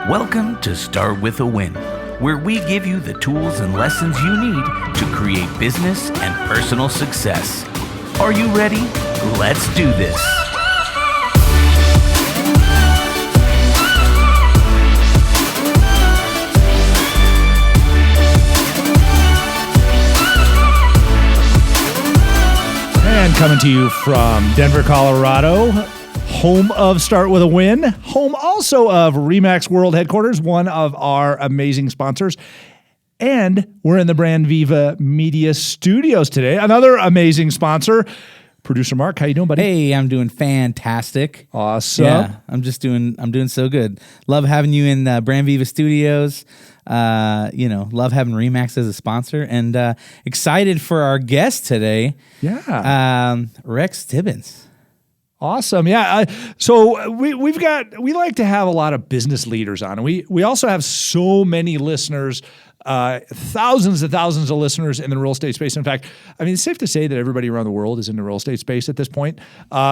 Welcome to Start With a Win, where we give you the tools and lessons you need to create business and personal success. Are you ready? Let's do this. And coming to you from Denver, Colorado, home of Start With a Win, home also of Remax World Headquarters, one of our amazing sponsors. And we're in the Brand Viva Media Studios today, another amazing sponsor. Producer Mark, how you doing, buddy? Hey, I'm doing fantastic. Awesome. Yeah, I'm doing so good. Love having you in Brand Viva Studios. Love having Remax as a sponsor, and excited for our guest today. Yeah. Rex Tibbens. Awesome. Yeah. So we like to have a lot of business leaders on, and we also have so many listeners, thousands and thousands of listeners in the real estate space. In fact, I mean, it's safe to say that everybody around the world is in the real estate space at this point,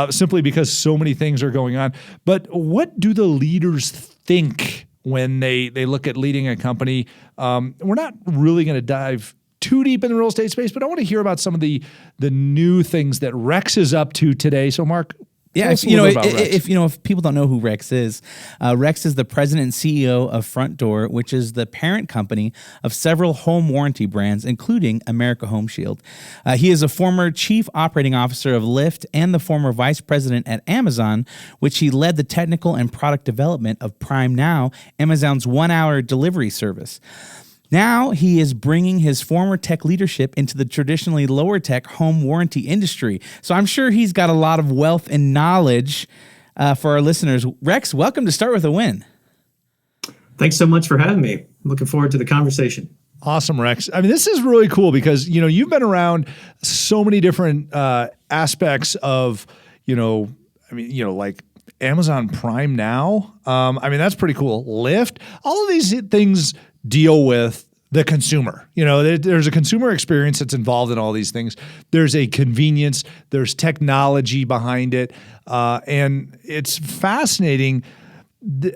simply because so many things are going on. But what do the leaders think when they look at leading a company? We're not really going to dive too deep in the real estate space, but I want to hear about some of the new things that Rex is up to today. So, Mark. Yeah, if people don't know who Rex is the president and CEO of Frontdoor, which is the parent company of several home warranty brands, including America Home Shield. He is a former chief operating officer of Lyft and the former vice president at Amazon, which he led the technical and product development of Prime Now, Amazon's one-hour delivery service. Now he is bringing his former tech leadership into the traditionally lower tech home warranty industry. So I'm sure he's got a lot of wealth and knowledge for our listeners. Rex, welcome to Start With a Win. Thanks so much for having me. Looking forward to the conversation. Awesome, Rex. I mean, this is really cool because, you've been around so many different aspects of, like Amazon Prime Now. That's pretty cool. Lyft, all of these things deal with the consumer. There's a consumer experience that's involved in all these things. There's a convenience, there's technology behind it. And it's fascinating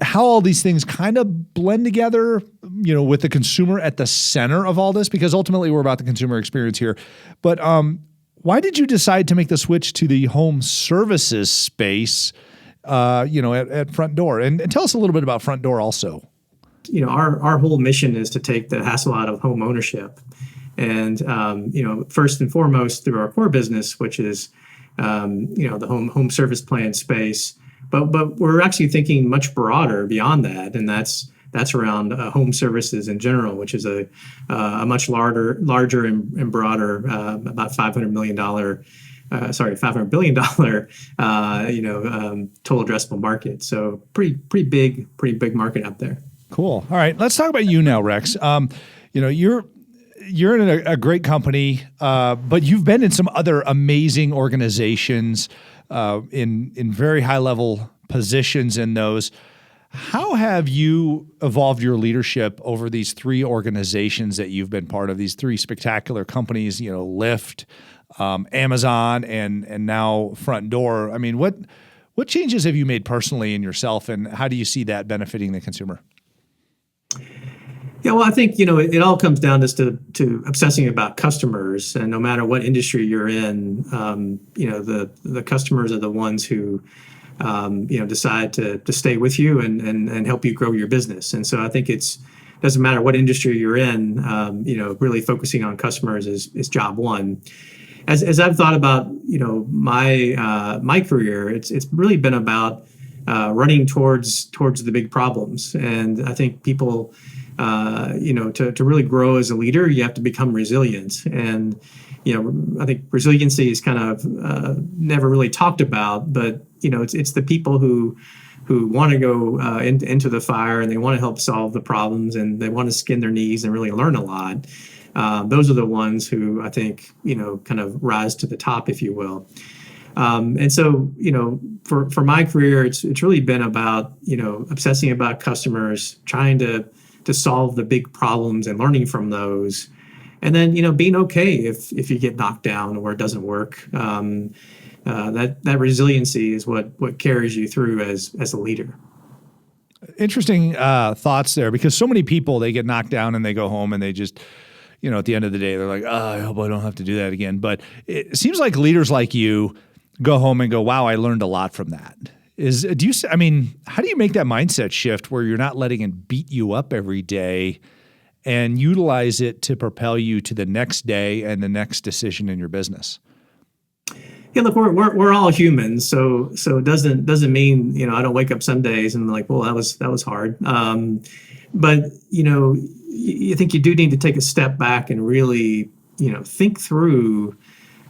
how all these things kind of blend together, with the consumer at the center of all this, because ultimately we're about the consumer experience here. But why did you decide to make the switch to the home services space, at Frontdoor? And tell us a little bit about Frontdoor also. Our whole mission is to take the hassle out of home ownership. And, first and foremost through our core business, which is, the home service plan space. But we're actually thinking much broader beyond that. And that's around home services in general, which is a much larger and broader, about $500 billion, total addressable market. So pretty big market out there. Cool. All right, let's talk about you now, Rex. You're in a great company, but you've been in some other amazing organizations in very high level positions in those. How have you evolved your leadership over these three organizations that you've been part of? These three spectacular companies, Lyft, Amazon, and now Frontdoor. I mean, what changes have you made personally in yourself, and how do you see that benefiting the consumer? Yeah, well, I think, it all comes down just to obsessing about customers, and no matter what industry you're in, the customers are the ones who, decide to stay with you and help you grow your business. And so I think doesn't matter what industry you're in, really focusing on customers is job one. As I've thought about, my career, it's really been about running towards the big problems. And I think people, to really grow as a leader, you have to become resilient. And, I think resiliency is kind of never really talked about, but, it's the people who want to go into the fire, and they want to help solve the problems, and they want to skin their knees and really learn a lot. Those are the ones who I think, kind of rise to the top, if you will. And so, for my career, it's really been about, obsessing about customers, trying to solve the big problems and learning from those. And then, being okay if you get knocked down or it doesn't work. That resiliency is what carries you through as a leader. Interesting thoughts there, because so many people, they get knocked down and they go home and they just, at the end of the day, they're like, oh, I hope I don't have to do that again. But it seems like leaders like you go home and go, wow, I learned a lot from that. How do you make that mindset shift where you're not letting it beat you up every day and utilize it to propel you to the next day and the next decision in your business? Yeah, look, we're all humans, so it doesn't mean I don't wake up some days and I'm like, well, that was hard. But you think you do need to take a step back and really think through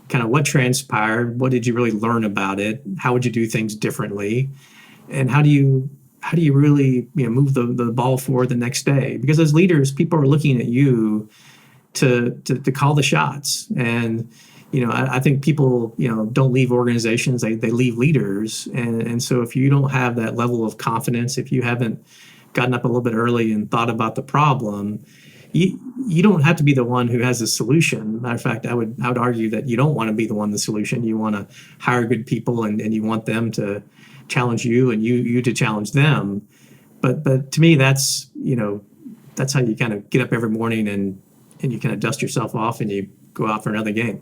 kind of what transpired, what did you really learn about it, how would you do things differently, and how do you really move the ball forward the next day? Because as leaders, people are looking at you to call the shots. And I think people don't leave organizations, they leave leaders. And so if you don't have that level of confidence, if you haven't gotten up a little bit early and thought about the problem, you don't have to be the one who has the solution. Matter of fact, I would argue that you don't want to be the one the solution. You want to hire good people and you want them to challenge you and you to challenge them. But to me, that's how you kind of get up every morning and you kind of dust yourself off and you go out for another game.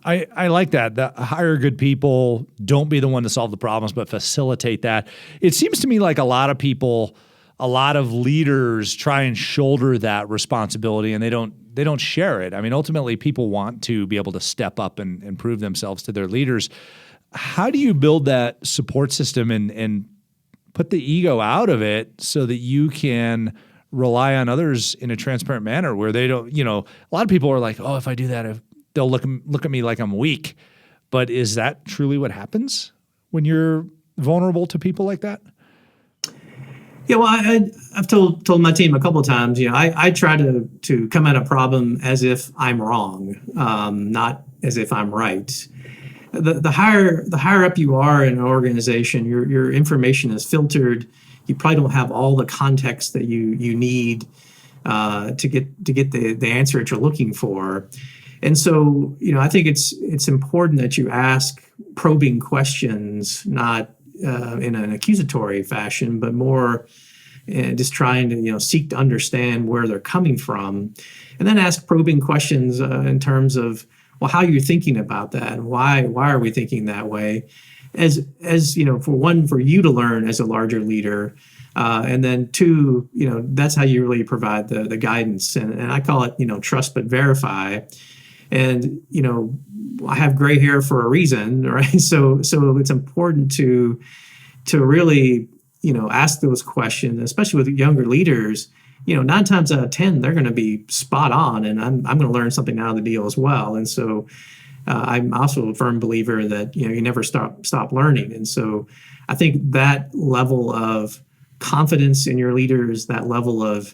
I like that. Hire good people, don't be the one to solve the problems, but facilitate that. It seems to me like a lot of leaders try and shoulder that responsibility and they don't share it. I mean, ultimately people want to be able to step up and prove themselves to their leaders. How do you build that support system and put the ego out of it so that you can rely on others in a transparent manner where they don't, a lot of people are like, oh, if I do that, they'll look at me like I'm weak. But is that truly what happens when you're vulnerable to people like that? Yeah, well, I've told my team a couple of times, I try to come at a problem as if I'm wrong, not as if I'm right. The higher up you are in an organization, your information is filtered. You probably don't have all the context that you need to get the answer that you're looking for. And so, I think it's important that you ask probing questions, not in an accusatory fashion, but more just trying to seek to understand where they're coming from, and then ask probing questions in terms of, well, how you're thinking about that, and why are we thinking that way? As for you to learn as a larger leader, and then two, that's how you really provide the guidance, and I call it trust but verify. And I have gray hair for a reason, right? So it's important to really ask those questions, especially with younger leaders. 9 times out of 10 they're going to be spot on, and I'm going to learn something out of the deal as well. And so I'm also a firm believer that you never stop learning. And so I think that level of confidence in your leaders, that level of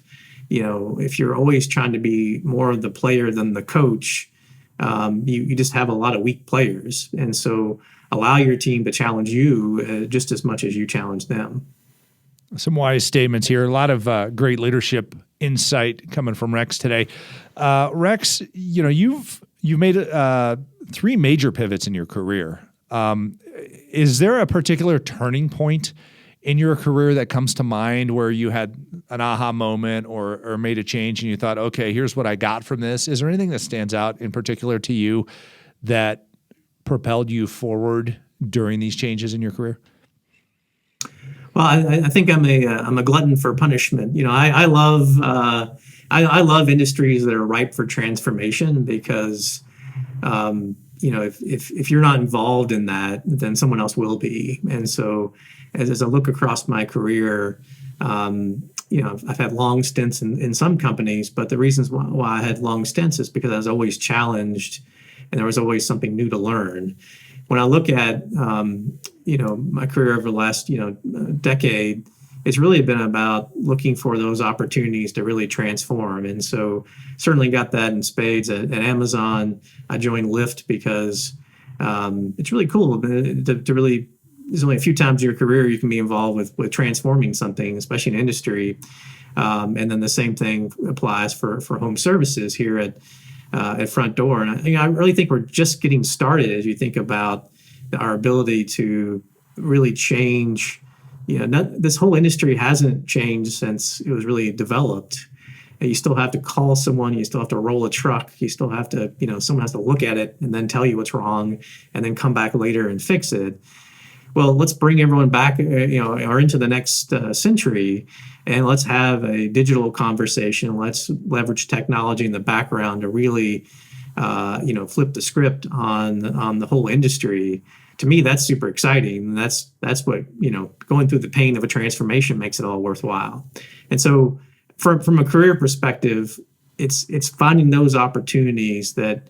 if you're always trying to be more of the player than the coach, you just have a lot of weak players. And so allow your team to challenge you just as much as you challenge them. Some wise statements here. A lot of great leadership insight coming from Rex today. Rex, you've made 3 major pivots in your career. Is there a particular turning point in your career that comes to mind where you had an aha moment or made a change and you thought, okay, here's what I got from this? Is there anything that stands out in particular to you that propelled you forward during these changes in your career? Well, I think I'm a glutton for punishment. I love industries that are ripe for transformation because if you're not involved in that, then someone else will be. And so as I look across my career, I've had long stints in some companies, but the reasons why I had long stints is because I was always challenged and there was always something new to learn. When I look at, my career over the last, decade, it's really been about looking for those opportunities to really transform. And so certainly got that in spades at Amazon. I joined Lyft because it's really cool to really, there's only a few times in your career you can be involved with transforming something, especially in industry. And then the same thing applies for home services here at Frontdoor. And I really think we're just getting started as you think about our ability to really change this whole industry hasn't changed since it was really developed. And you still have to call someone, you still have to roll a truck, you still have to, someone has to look at it and then tell you what's wrong and then come back later and fix it. Well, let's bring everyone back, or into the next century, and let's have a digital conversation. Let's leverage technology in the background to really, flip the script on the whole industry. To me, that's super exciting. And that's what, going through the pain of a transformation makes it all worthwhile. And so from a career perspective, it's finding those opportunities that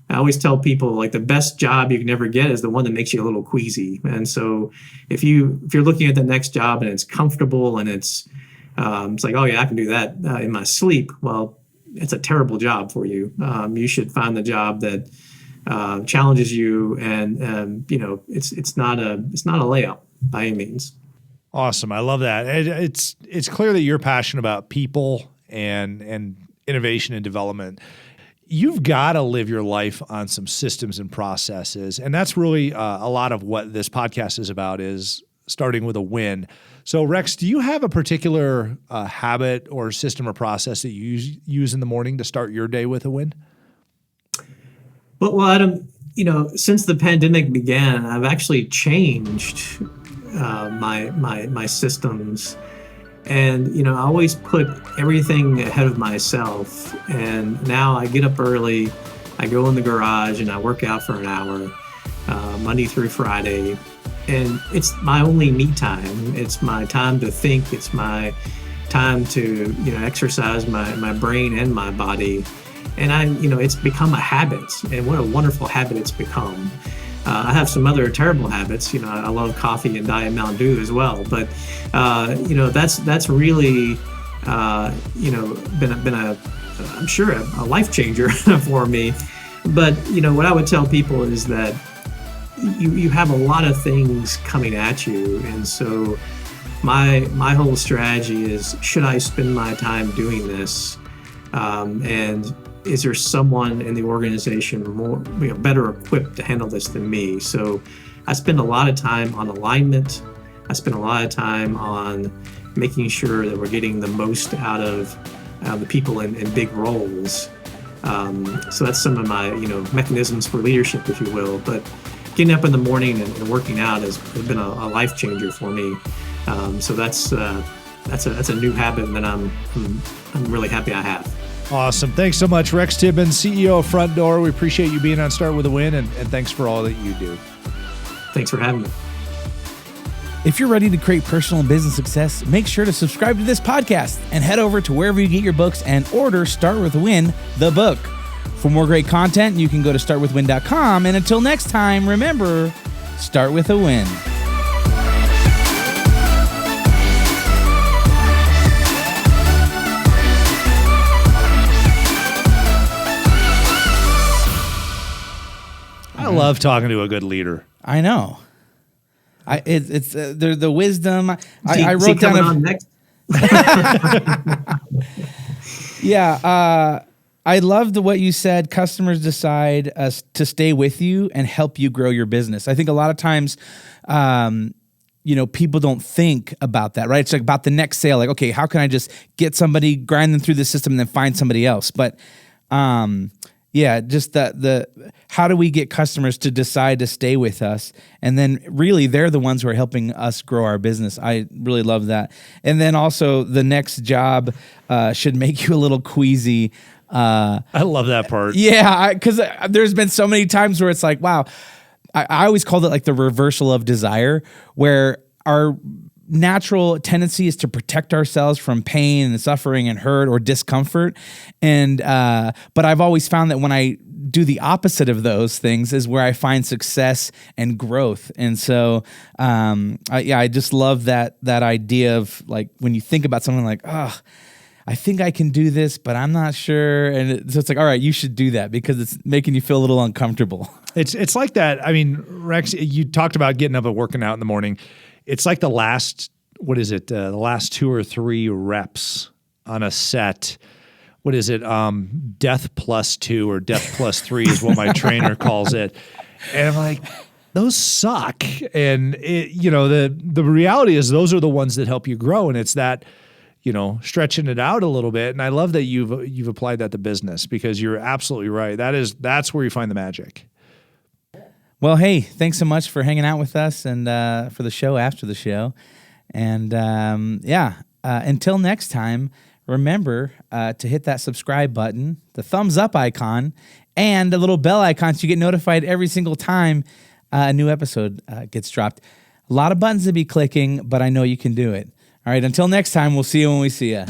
I always tell people, like, the best job you can ever get is the one that makes you a little queasy. And so if you're looking at the next job and it's comfortable and it's like, oh yeah, I can do that in my sleep. Well, it's a terrible job for you. You should find the job that challenges you, and it's not a layup by any means. Awesome. I love that. It's clear that you're passionate about people and innovation and development. You've got to live your life on some systems and processes. And that's really a lot of what this podcast is about, is starting with a win. So Rex, do you have a particular habit or system or process that you use in the morning to start your day with a win? Well, Adam, since the pandemic began, I've actually changed my systems. And, I always put everything ahead of myself. And now I get up early, I go in the garage and I work out for an hour, Monday through Friday. And it's my only me time. It's my time to think. It's my time to, exercise my brain and my body. And it's become a habit. And what a wonderful habit it's become. I have some other terrible habits. I love coffee and Diet Mountain Dew as well. But that's really been I'm sure a life changer for me. But what I would tell people is that you have a lot of things coming at you, and so my whole strategy is: should I spend my time doing this? And is there someone in the organization more, better equipped to handle this than me? So I spend a lot of time on alignment. I spend a lot of time on making sure that we're getting the most out of the people in big roles. So that's some of my, mechanisms for leadership, if you will. But getting up in the morning and working out has been a life changer for me. So that's a new habit that I'm really happy I have. Awesome. Thanks so much, Rex Tibbens, CEO of Frontdoor. We appreciate you being on Start With a Win, and thanks for all that you do. Thanks for having me. If you're ready to create personal and business success, make sure to subscribe to this podcast and head over to wherever you get your books and order Start With a Win, the book. For more great content, you can go to startwithwin.com. And until next time, remember, start with a win. I love talking to a good leader. I know. It's the wisdom. I wrote down on next. Yeah. I loved what you said. Customers decide to stay with you and help you grow your business. I think a lot of times, people don't think about that, right? It's like about the next sale. Like, okay, how can I just get somebody, grind them through the system, and then find somebody else? But, just the how do we get customers to decide to stay with us? And then really they're the ones who are helping us grow our business. I really love that. And then also the next job should make you a little queasy. I love that part. Yeah, because there's been so many times where it's like, wow, I always called it like the reversal of desire, where our natural tendency is to protect ourselves from pain and suffering and hurt or discomfort. And but I've always found that when I do the opposite of those things is where I find success and growth. And so I just love that idea of, like, when you think about something like, I think I can do this, but I'm not sure. And so it's like, all right, you should do that because it's making you feel a little uncomfortable. It's like that. I mean, Rex, you talked about getting up and working out in the morning. It's like the last 2 or 3 reps on a set. What is it? Death plus 2 or death plus 3 is what my trainer calls it. And I'm like, those suck. And the reality is those are the ones that help you grow. And it's that, stretching it out a little bit. And I love that you've applied that to business, because you're absolutely right. That's where you find the magic. Well, hey, thanks so much for hanging out with us and for the show after the show. And until next time, remember to hit that subscribe button, the thumbs up icon, and the little bell icon so you get notified every single time a new episode gets dropped. A lot of buttons to be clicking, but I know you can do it. All right, until next time, we'll see you when we see you.